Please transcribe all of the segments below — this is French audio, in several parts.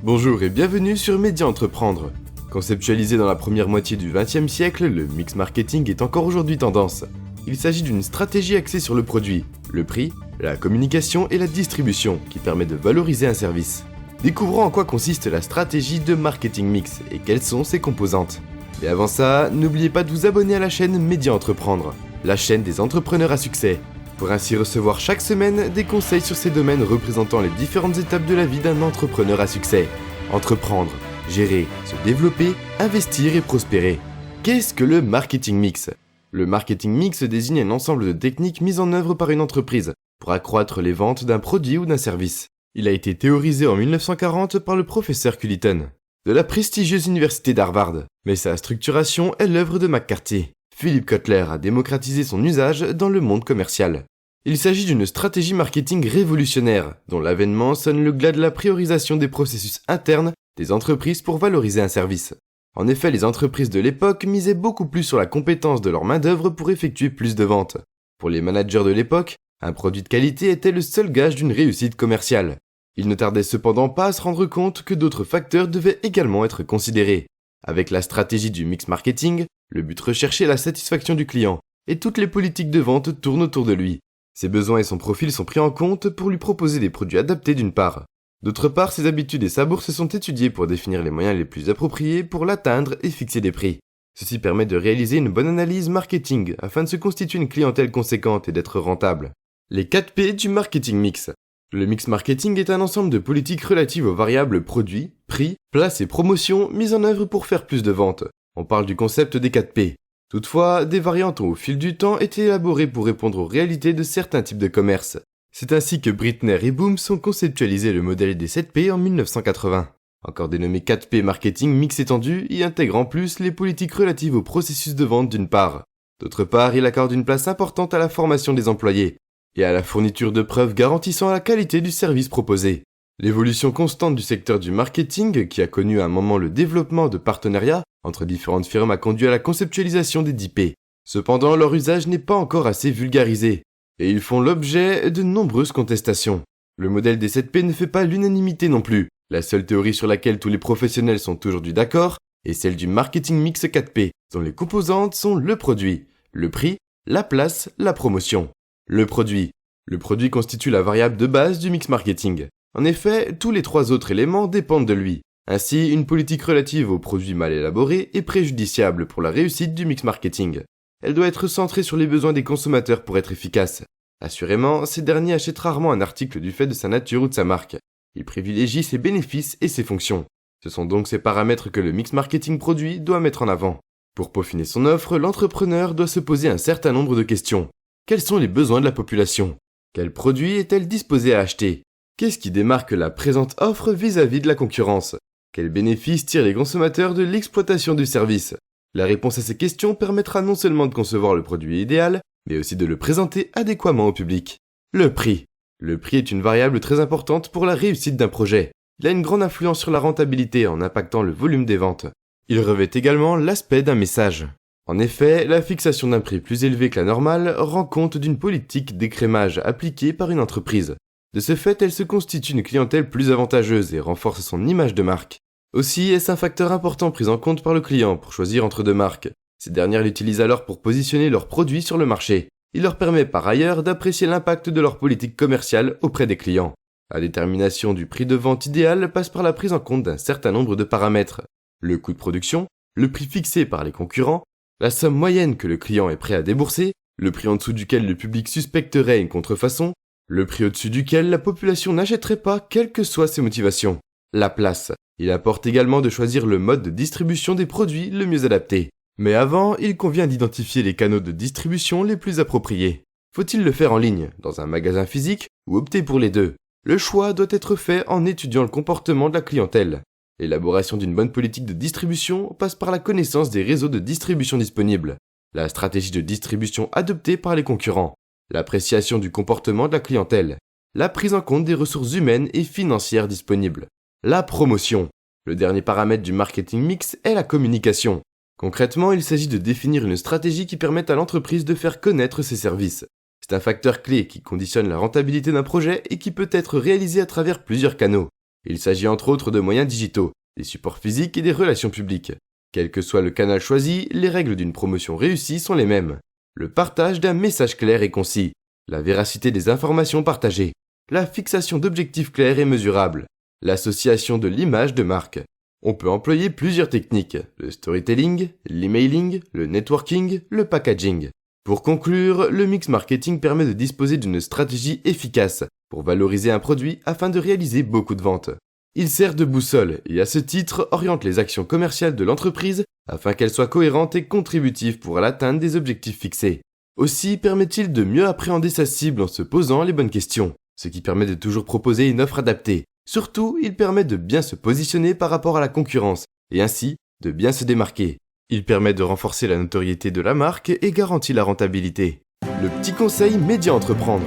Bonjour et bienvenue sur Média Entreprendre. Conceptualisé dans la première moitié du XXe siècle, le mix marketing est encore aujourd'hui tendance. Il s'agit d'une stratégie axée sur le produit, le prix, la communication et la distribution qui permet de valoriser un service. Découvrons en quoi consiste la stratégie de marketing mix et quelles sont ses composantes. Mais avant ça, n'oubliez pas de vous abonner à la chaîne Média Entreprendre, la chaîne des entrepreneurs à succès, pour ainsi recevoir chaque semaine des conseils sur ces domaines représentant les différentes étapes de la vie d'un entrepreneur à succès. Entreprendre, gérer, se développer, investir et prospérer. Qu'est-ce que le marketing mix ? Le marketing mix désigne un ensemble de techniques mises en œuvre par une entreprise pour accroître les ventes d'un produit ou d'un service. Il a été théorisé en 1940 par le professeur Culliton, de la prestigieuse université d'Harvard, mais sa structuration est l'œuvre de McCarthy. Philip Kotler a démocratisé son usage dans le monde commercial. Il s'agit d'une stratégie marketing révolutionnaire, dont l'avènement sonne le glas de la priorisation des processus internes des entreprises pour valoriser un service. En effet, les entreprises de l'époque misaient beaucoup plus sur la compétence de leur main-d'œuvre pour effectuer plus de ventes. Pour les managers de l'époque, un produit de qualité était le seul gage d'une réussite commerciale. Ils ne tardaient cependant pas à se rendre compte que d'autres facteurs devaient également être considérés. Avec la stratégie du mix marketing, le but recherché est la satisfaction du client, et toutes les politiques de vente tournent autour de lui. Ses besoins et son profil sont pris en compte pour lui proposer des produits adaptés d'une part. D'autre part, ses habitudes et sa bourse sont étudiées pour définir les moyens les plus appropriés pour l'atteindre et fixer des prix. Ceci permet de réaliser une bonne analyse marketing afin de se constituer une clientèle conséquente et d'être rentable. Les 4 P du marketing mix. Le mix marketing est un ensemble de politiques relatives aux variables produits, prix, place et promotion mises en œuvre pour faire plus de ventes. On parle du concept des 4 P. Toutefois, des variantes ont au fil du temps été élaborées pour répondre aux réalités de certains types de commerce. C'est ainsi que Brittner et Boom ont conceptualisé le modèle des 7 P en 1980. Encore dénommé 4 P marketing mix étendu, y intègre en plus les politiques relatives au processus de vente d'une part. D'autre part, il accorde une place importante à la formation des employés et à la fourniture de preuves garantissant la qualité du service proposé. L'évolution constante du secteur du marketing, qui a connu à un moment le développement de partenariats entre différentes firmes, a conduit à la conceptualisation des 10 P. Cependant, leur usage n'est pas encore assez vulgarisé, et ils font l'objet de nombreuses contestations. Le modèle des 7 P ne fait pas l'unanimité non plus. La seule théorie sur laquelle tous les professionnels sont aujourd'hui d'accord est celle du marketing mix 4 P, dont les composantes sont le produit, le prix, la place, la promotion. Le produit. Le produit constitue la variable de base du mix marketing. En effet, tous les 3 autres éléments dépendent de lui. Ainsi, une politique relative aux produits mal élaborés est préjudiciable pour la réussite du mix marketing. Elle doit être centrée sur les besoins des consommateurs pour être efficace. Assurément, ces derniers achètent rarement un article du fait de sa nature ou de sa marque. Ils privilégient ses bénéfices et ses fonctions. Ce sont donc ces paramètres que le mix marketing produit doit mettre en avant. Pour peaufiner son offre, l'entrepreneur doit se poser un certain nombre de questions. Quels sont les besoins de la population ? Quel produit est-elle disposée à acheter ? Qu'est-ce qui démarque la présente offre vis-à-vis de la concurrence ? Quels bénéfices tirent les consommateurs de l'exploitation du service ? La réponse à ces questions permettra non seulement de concevoir le produit idéal, mais aussi de le présenter adéquatement au public. Le prix. Le prix est une variable très importante pour la réussite d'un projet. Il a une grande influence sur la rentabilité en impactant le volume des ventes. Il revêt également l'aspect d'un message. En effet, la fixation d'un prix plus élevé que la normale rend compte d'une politique d'écrémage appliquée par une entreprise. De ce fait, elle se constitue une clientèle plus avantageuse et renforce son image de marque. Aussi, est-ce un facteur important pris en compte par le client pour choisir entre 2 marques. Ces dernières l'utilisent alors pour positionner leurs produits sur le marché. Il leur permet par ailleurs d'apprécier l'impact de leur politique commerciale auprès des clients. La détermination du prix de vente idéal passe par la prise en compte d'un certain nombre de paramètres. Le coût de production, le prix fixé par les concurrents, la somme moyenne que le client est prêt à débourser, le prix en dessous duquel le public suspecterait une contrefaçon, le prix au-dessus duquel la population n'achèterait pas quelles que soient ses motivations. La place. Il importe également de choisir le mode de distribution des produits le mieux adapté. Mais avant, il convient d'identifier les canaux de distribution les plus appropriés. Faut-il le faire en ligne, dans un magasin physique, ou opter pour les 2 ? Le choix doit être fait en étudiant le comportement de la clientèle. L'élaboration d'une bonne politique de distribution passe par la connaissance des réseaux de distribution disponibles, la stratégie de distribution adoptée par les concurrents, l'appréciation du comportement de la clientèle, la prise en compte des ressources humaines et financières disponibles, la promotion. Le dernier paramètre du marketing mix est la communication. Concrètement, il s'agit de définir une stratégie qui permette à l'entreprise de faire connaître ses services. C'est un facteur clé qui conditionne la rentabilité d'un projet et qui peut être réalisé à travers plusieurs canaux. Il s'agit entre autres de moyens digitaux, des supports physiques et des relations publiques. Quel que soit le canal choisi, les règles d'une promotion réussie sont les mêmes. Le partage d'un message clair et concis, la véracité des informations partagées, la fixation d'objectifs clairs et mesurables, l'association de l'image de marque. On peut employer plusieurs techniques, le storytelling, l'emailing, le networking, le packaging. Pour conclure, le mix marketing permet de disposer d'une stratégie efficace pour valoriser un produit afin de réaliser beaucoup de ventes. Il sert de boussole et à ce titre oriente les actions commerciales de l'entreprise afin qu'elles soient cohérentes et contributives pour l'atteinte des objectifs fixés. Aussi permet-il de mieux appréhender sa cible en se posant les bonnes questions, ce qui permet de toujours proposer une offre adaptée. Surtout, il permet de bien se positionner par rapport à la concurrence et ainsi de bien se démarquer. Il permet de renforcer la notoriété de la marque et garantit la rentabilité. Le petit conseil média entreprendre.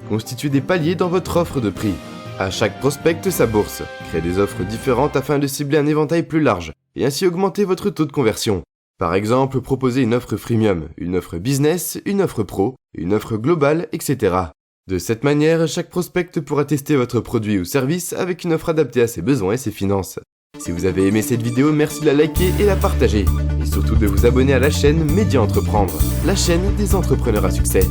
Constituez des paliers dans votre offre de prix. À chaque prospect sa bourse. Créez des offres différentes afin de cibler un éventail plus large et ainsi augmenter votre taux de conversion. Par exemple, proposez une offre freemium, une offre business, une offre pro, une offre globale, etc. De cette manière, chaque prospect pourra tester votre produit ou service avec une offre adaptée à ses besoins et ses finances. Si vous avez aimé cette vidéo, merci de la liker et la partager. Et surtout de vous abonner à la chaîne Média Entreprendre, la chaîne des entrepreneurs à succès.